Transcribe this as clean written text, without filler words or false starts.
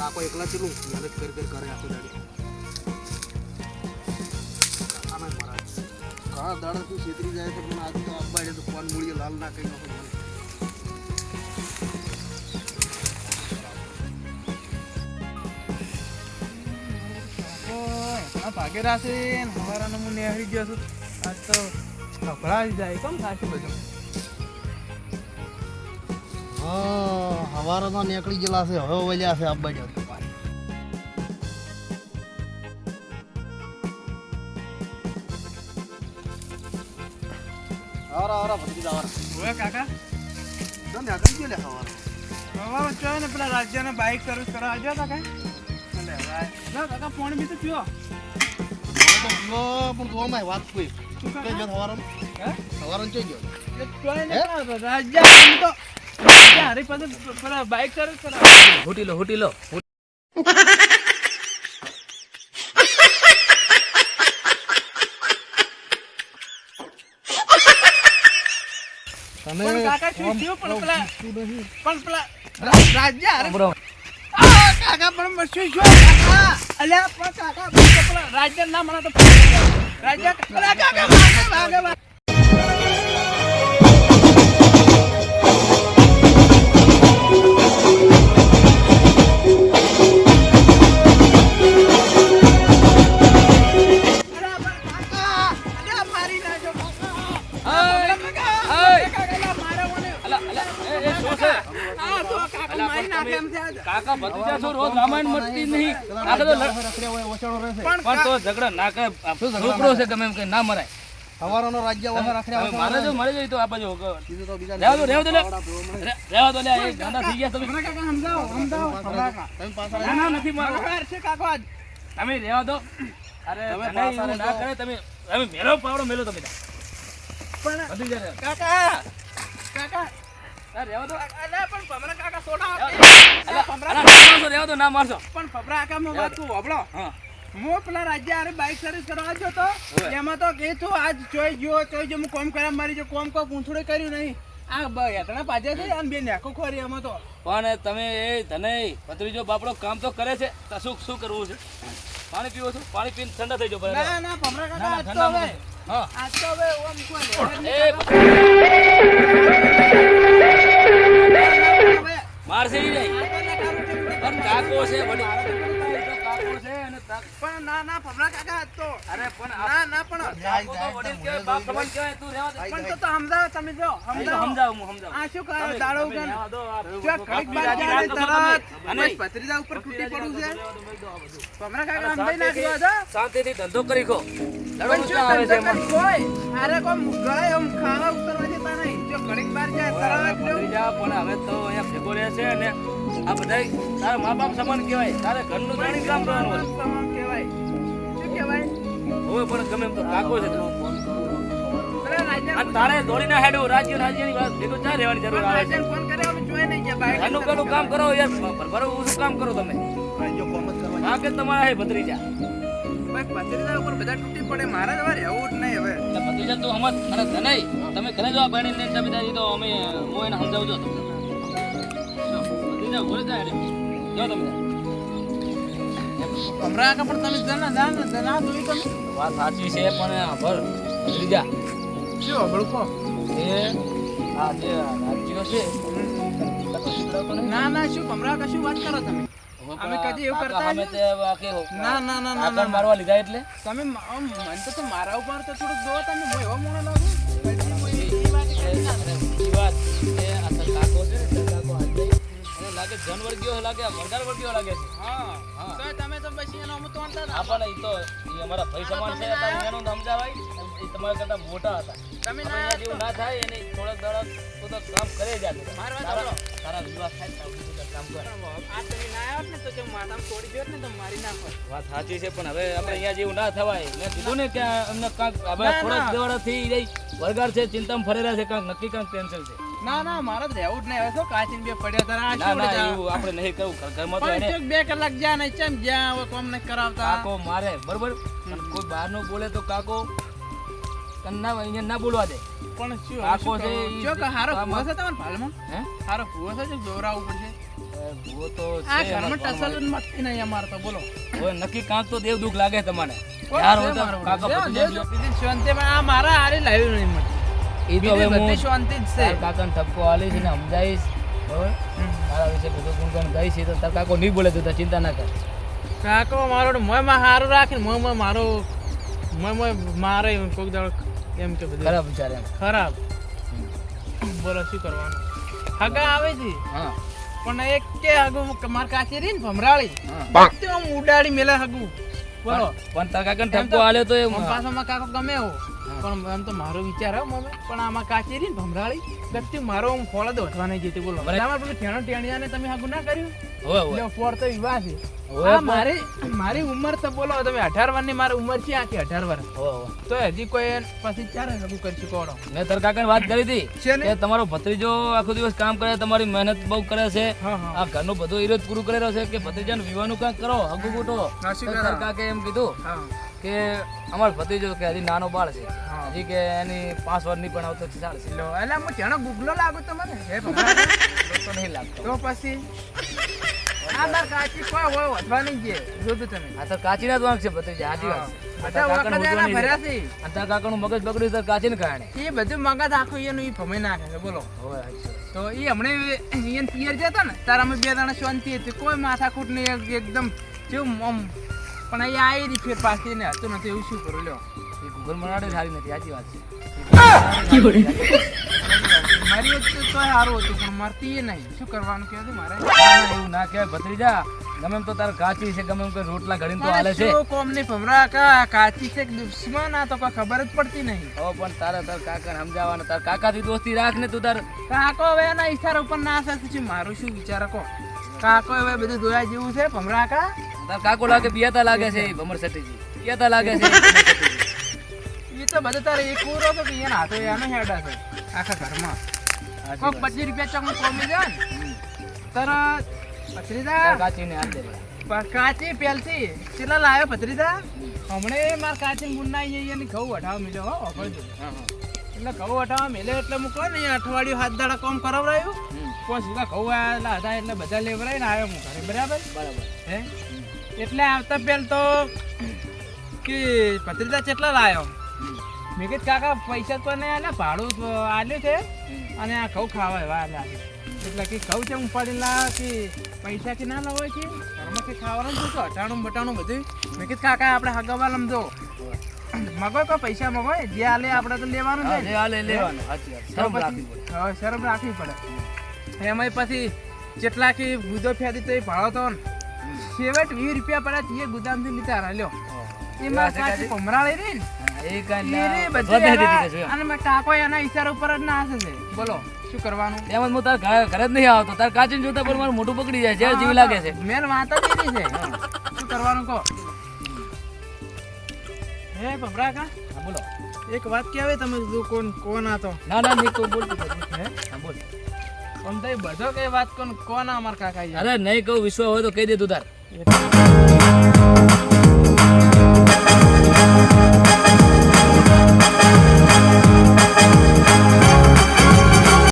કાકો એકલા ચેલું મહેનત કરે આખો દાડી આના મહારાજ ઘણા દાડાથી છેતરી જાય છે પણ આજે તો અબ્બા છે તો ફોન મૂળીએ લાલ ના કહી નાખો મને ભાગે રાશે હવારાનો હું નેહરી ગયો છું આજ તો ખભડાવી જાય કેમ થશે બધું હવારાનો નીકળી ગયેલા છે હવે વળ્યા છે અબ્બા જો હવારા ભરતી જવાના ઓય કાકા તો ને આગળ ગયો લે હવારા હવે ચોય ને પેલા રાજ્યને બાઇક સર્વિસ કરવા આવજો કાકા લે ભાઈ ના કાકા ફોન બી તો થયો પણ તું વાત કોઈ શું કઈ ગયો હવારાનો હવારાનો કઈ ગયો ચોય ને રાજ્ય તો અરે પેલા બાઇક સર્વિસ કરવા હોટી લો તમે પણ કાકા શું થયું પણ પેલા રાજ્ય અરે બરો કાકા પણ શું કાકા અલ્યા પણ કાકા પેલા રાજ્ય ના મને તો રાજ્ય કાકા ભાગે કાકા ભત્રીજા છો રોજ રામાયણ મટતી નહીં આખો તો રખડ્યા હોય ઓછાણો રહેશે પણ તો ઝઘડા ના કરે છોકરો છે ગમે એમ કે ના મરાય હવારાનો રાજ્ય ઓછા રખડ્યા હવે મારે જો તો આ બાજુ બીજું તો બીજા રહેવા દો લે રહેવા દો લે એ ગાંડા થઈ ગયા તમે કાકા સમજાવો તમે પાછા ના નથી મારો છે કાકા તમે રહેવા દો અરે તમે તને એવું પાછા ના કરે તમે હવે મેલો પાવડો મેલો તમે પણ વધી જાય કાકા કાકા રહેવા દો અલ્યા પણ ભમરા કાકા સોડા રહેવા દો ના મારશો પણ ભમરા કાકા માં વાત તું હોબળો હા હું પેલા રાજ્ય આરે બાઇક સર્વિસ કરવા ગયો તો એમાં તો કે તું આજ જોઈ ગયો હું કોમ કરવા મારી જો કોમ કો પૂંછડે કર્યું નહીં આ હેતણા પાજે છે અને બે નેકો ખોરી એમાં તો પણ તમે એ તને ભત્રીજો બાપડો કામ તો કરે છે તો શું કરવું છે પાણી પીવો છો પાણી પીને ઠંડા થઈ જાવ ના ના ભમરા કાકા આજ તો ઠંડા હવે હા આજ તો હવે ઓમ કોણ એ મારશે ઈ નહીં પણ કાકો છે વડી કાકો છે અને પણ ના ના ભમરા કાકા આજ તો અરે પણ ના ના પણ કાકો તો વડીલ કહેવાય બાપ સમાન કહેવાય તું રહેવા દે પણ તો સમજાવો તમે જો સમજાવ હું આ શું કરે દાડો ઉગન રહેવા દો જો ઘડીક બાદ જાય તરત અને ભત્રીજા ઉપર તૂટી પડું છે ભમરા કાકા સમજાઈ નાખ્યો હતો શાંતિથી ધંધો કરી ખો પણ જો ધંધો કરી કોઈ અરે કોઈ ગળે એમ ખાવા ઉતરવા જતા નહીં જો ઘડીક બાર જાય તરત ભત્રીજા પણ હવે તો અહીંયા ભેગો રહે છે અને આ બધા તારા મા બાપ સમાન કહેવાય તારે ઘરનું જાણી કામ કરવાનું હોય સમાન કહેવાય શું કહેવાય હવે પણ ગમે એમ તો કાકો છે પેલા રાજ્ય અને તારે દોડીને હેડો રાજ્યની વાત ભેગો ચા રહેવાની જરૂર આવે છે ફોન કર્યો અમે જોઈ નહીં ગયા બાઈક ઘરનું કડું કામ કરો યાર બરોબર ઓછું કામ કરો તમે રાજ્ય કોમ જ કરવા આ કે તમારા હે ભત્રીજા ભાઈ ભત્રીજા ઉપર બધા તૂટી પડે મારે તો રહેવું જ નહીં હવે એટલે ભત્રીજા તું હમત અને ધનય તમે ઘરે જો આ પાણી લઈને તમે તો અમે હું એને સમજાવજો તમને ભત્રીજા ઘરે જાય જો તમે ભમરા કાકા પણ તમે જના જોઈ તમે વાત સાચી છે પણ ભર ભત્રીજા શું હબળું કહો એ આ જે રાજ્યો છે ના ના શું ભમરા કાકા શું વાત કરો તમે અમે કદી એવું કરતા અમે તે આખી ના ના ના ના આકર મારવા લીધા એટલે તમે મને તો મારા ઉપર તો થોડુંક દો તમે હું એવો મોણો લાગુ એ વાત એ આ કાકો છે ને કાકો હાલ જાય અને લાગે જનવર ગયો લાગે મરદાર વર્ગ્યો લાગે છે હા તો તમે તો પછી એનો અમુક તોડતા હતા આપણને ઈ તો ઈ અમારા ભાઈ સમાન છે તમે એનું સમજાવાય એ તમારા કરતા મોટા હતા તમે આપણે ના જેવું ના થાય એને થોડાક દાડા તું તો કામ કરે જ આતું. મારી વાત તારા સાંભળો. તારા વિશ્વાસ થાય તો તું તો કામ કર. આ તમે ના આવ્યો ને તો માથામાં છોડી દો ને તો મારી નાખો વાત સાચી છે પણ હવે આપણે અહીંયા જેવું ના થવાય મેં કીધું ને કે અમને કાંક હવે ના, થોડાક ના. દેવાડાથી ઈ વરગાડ છે ચિંતામાં ફરેલા છે કાંક નક્કી કાંક ટેન્શન છે ના ના મારે તો રહેવું જ નહીં હવે તો કાચીને બે પડ્યા તારા ના ના એવું આપણે નહીં કરવું ઘરમાં તો એને 2 કલાક જ્યાં નહીં ચમ જ્યાં હવે કોમ નહીં કરાવતા કાકો મારે બરોબર અને કોઈ બહારનું બોલે તો કાકો કન્ના અહીંયા ના બોલવા દે પણ શું કાકો છે જો કે હારો આમાં- ભૂવો છે તમારે ભાલમાં હે હારો ભૂવો છે જો દોરાવું પડશે ભૂવો તો આ છે ઘરમાં એમાં ટસલ જ મટતી નહીં અમારે તો બોલો હવે નક્કી કાંક તો દેવ દુઃખ લાગે તમને કોણ યાર છે હોય તો મારું? કાકા દેવ- પતી દેવ જાય. બીજી શાંતિમાં આ મારા હારે લાવ્યું નહીં મને એ તો હવે બીજી હું બધી શાંતિ જ છે તાર કાકાને ઠપકો આલીશ ને સમજાવીશ બરોબર તારા વિશે બધું ગુણગાન ગાઈશ એ તો તાર કાકો નહીં બોલે તું તાર ચિંતા ના કર કાકો મારો મોયમાં હારું રાખીને મોયમાં મારો મોય મારે કોક દાડો એમ કે બધું ખરાબ વિચાર એમ ખરાબ બોલો શું કરવાનું હગા આવે છે હા પણ એક કે હગુ માર કાચી રહી ને ભમરાળી હા તે આમ ઉડાડી મેલે હગુ બોલો પણ તાર કાકાને એમ ઠપકો તો- આલ્યો તો આમ પાછો માં કાકો ગમે એવો પણ એમ તો મારો વિચાર આવ્યો મમ્મી પણ આમાં કાચી રહી ને ભમરાળી ગત્તી મારો આમ ફોળ જ વટવા નહીં જતી બોલો મને- તમારે પેલું ટેણો ટેણિયાને તમે હગુ ના કર્યું હોય હોય એટલે ફોડ તો વિવાહ છે હવે આ પણ- મારી ઉંમર તો બોલો તમે 18 વર્ષની મારી ઉંમર છે આખી 18 વર્ષ હોય હોય તો હજી કોઈ પછી ચારે હગું કરશું કોડો મેં તાર કાકાને વાત કરી હતી છે ને? કે તમારો ભત્રીજો આખો દિવસ કામ કરે તમારી મહેનત બહુ કરે છે હા હા આ ઘરનું બધું ઈરોજ પૂરું કરેલો છે કે ભત્રીજાનું વિવાહનું કાંઈક કરો હગુ ગોટો હા, શું તો કરો? તાર કાકે એમ કીધું હા કે અમારો ભત્રીજો કે હજી નાનો બાળ છે હા. હજી કે એની 5 વર્ષની પણ આવતો ચાલશે લો એટલે હું જાણો ગુગલો લાગુ તમને હે ભગવાન તો નહીં લાગતો તો પછી આ બાર કાચી કોઈ હોય વધવા નહીં જે જોતું તમે આ તો કાચીના જ વાંક છે ભત્રીજા હાચી વાત છે આ તાર કાકાનું બધા ઉજવણી ભર્યા છે. છે આ તાર કાકાનું મગજ બગડ્યું તાર કાચીને કારણે એ બધું મગજ આખું એનું ઈ ભમે નાખે છે બોલો હવે હાચી વાત. તો એ હમણે એને પિયર જતા ને તાર અમે બે જણા શાંતિ હતી કોઈ માથાકૂટ નહીં એકદમ જેવું આમ પણ અહીંયા આવી રહી ફેર પાછી ને હતું નથી એવું શું કરું લ્યો એ ગૂગલ મનાડે સારી નથી સાચી વાત છે મારી વખતે તો સારું હતું પણ મારતી એ નહીં શું કરવાનું કહેતું મારે ના, ના, એવું ના કહેવાય ભત્રીજા ગમે એમ તો તાર કાચી છે ગમે એમ કે રોટલા ઘડીને તો હાલે છે શું કોમ નહીં ભમરા કા કાચી છે કે દુશ્મન આ તો કોઈ ખબર જ પડતી નહીં હવે પણ તારે તાર કાકાને સમજાવવાના તાર કાકાથી દોસ્તી રાખ ને તું તાર કાકો હવે એના ઈશારા ઉપર ના થશે છે મારું શું વિચાર કો કાકો હવે બધું જોયા જેવું છે ભમરા કા તાર કાકો લાગે પિયાતા લાગે છે એ ભમર સટીજી પિયાતા લાગે છે એ ભમર સટીજી. એ તો બધું તારે એક પૂરો તો કે એના હાથો એનો હેડા છે આખા ઘરમાં સાચી કોક વાત. 25 રૂપિયા ચોક કોમી જાય ને તરત તાર ભત્રીજા કાચીને હાથ દે પેલા. કાચી પેલથી કેટલા લાવ્યો ભત્રીજા હમણે માર કાચી મુન્ના એને ઘઉં વઢાવ મિલ્યો હો વાપરજો હા, હા. એટલે ઘઉં વઢાવ મિલ્યો એટલે હું કહું ને અઠવાડિયું હાથ દાડા કામ કરાવરાયું હમ, કોઈ સુધા ઘઉં આવેલા હતા એટલે બધા લેવરાઈને આવ્યો હું ઘરે બરાબર બરાબર હે એટલે આવતા પહેલ તો કે ભત્રીજા કેટલા લાવ્યો મેં કીધું કાકા પૈસા તો નહીં આલ્યા ભાડું તો આલ્યું છે અને આ ઘઉં ખાવા એવા આલ્યા છે. એટલે કે ઘઉં છે ઉપાડી લા કે પૈસા કે ના લાવો કે ઘરમાં કે ખાવાનું શું છે અટાણું બટાણું બધું મેં કીધું કાકા આપણે હગવા લમજો મગો કો પૈસા મગો જે આલે આપણે તો લેવાનું હા, છે જે હાલે એ લેવાનું સાચી વાત શરમ રાખવી પડે. હા શરમ રાખવી પડે એમાંય પછી જેટલા કે ગુદો ફેદી તો એ ભાડો તો છેવટ 20 રૂપિયા પડ્યા તે ગુદામથી લીધા લ્યો એમાં કાચી ભમરાળી રહી ને હા, એ કાંઈ એને ના- બધું વધે દીધી એના- કે શું? અને મેં કાકો એના ઈશારા ઉપર જ ના હશે છે બોલો શું કરવાનું એમ જ હું તાર ઘરે જ નહીં આવતો તાર કાચીને જોતા પણ મારું મોઢું પકડી જાય છે જેવી લાગે છે મેન વાત જ એની છે શું કરવાનું કહો હે ભમરા કા હા, બોલો એક વાત કહેવાય તમે કોણ કોણ આ તો ના ના નહીં કોઈ બોલતું નથી. હે હા, બોલ આમ તો એ બધો કઈ વાત કોણ કોણ આ અમાર કાકા યાર અરે નહીં કહું વિશ્વાસ હોય તો કહી દે તું તાર એટલે